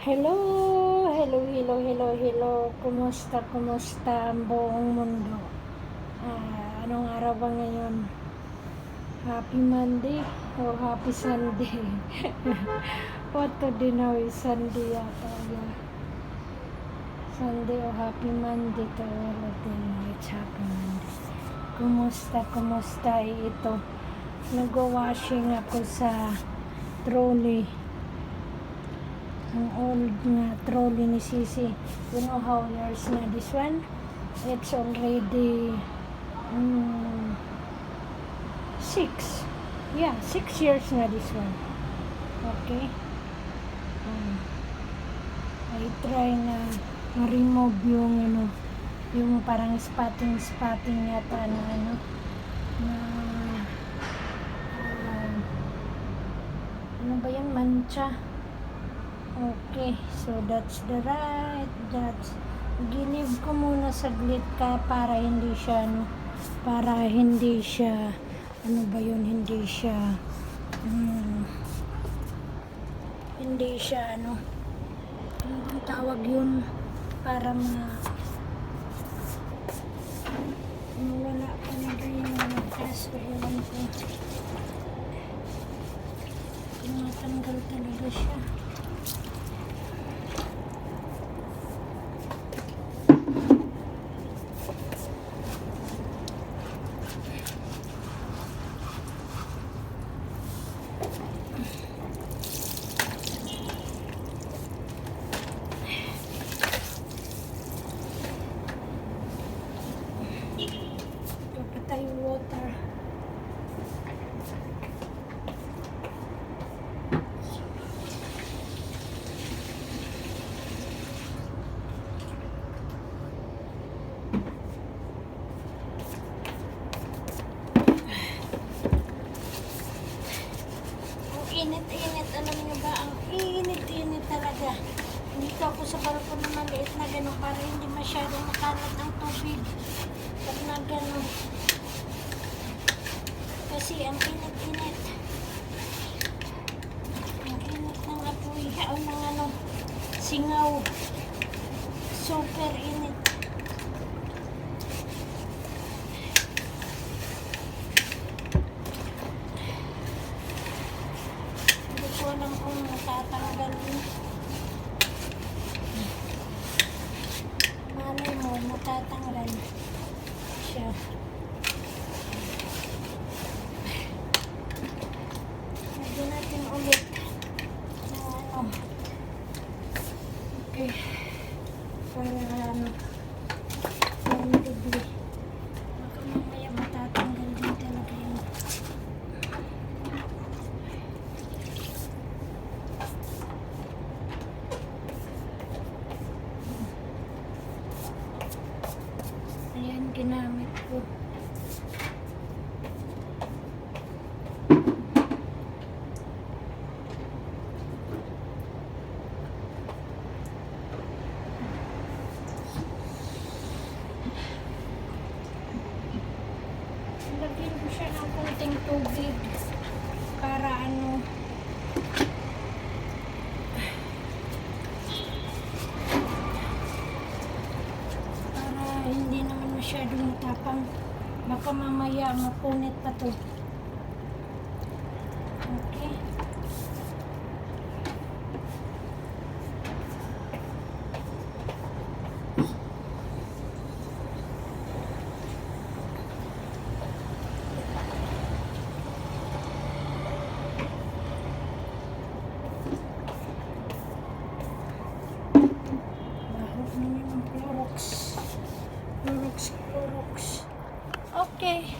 Hello, hello. Kumusta ang buong mundo? Anong araw ba ngayon? Happy Monday o Happy Sunday? What today now is Sunday yata. Yeah. Sunday o Happy Monday to all of them. It's Happy Monday. Kumusta? Ito. Nag-washing ako sa trolley. Ang old nga trolley ni Sisi. You know how years na this one? It's already 6. Yeah, 6 years na this one. Okay. I try na ma-remove yung yung parang spotting yata na na ano ba yan, mancha. Okay, so that's ginib ko muna saglit ka para hindi siya ano bang tawag yun, para wala talaga yung kaso, ewan ko, tinatanggal talaga siya. Kapatay water. Init, alam niyo ba, ang init talaga. Dito ako sa balkon na maliit na gano'n para hindi masyadong makalat ng tubig pag na gano'n. Kasi ang init. Ang init ng apoy o ng singaw. Super init. Hindi ko alam kung matatanggal malay mo, matatanggal siya. Lagyan natin ulit ng okay, para dibli. Baka mamaya matatanggal din talaga yun. Ayan, ginamit ko. Lagyan ko siya ng konting tubig para hindi naman masyadong matapang, baka mamaya mapunit pa to. Okay, bahog naman yung Clorox. Okay.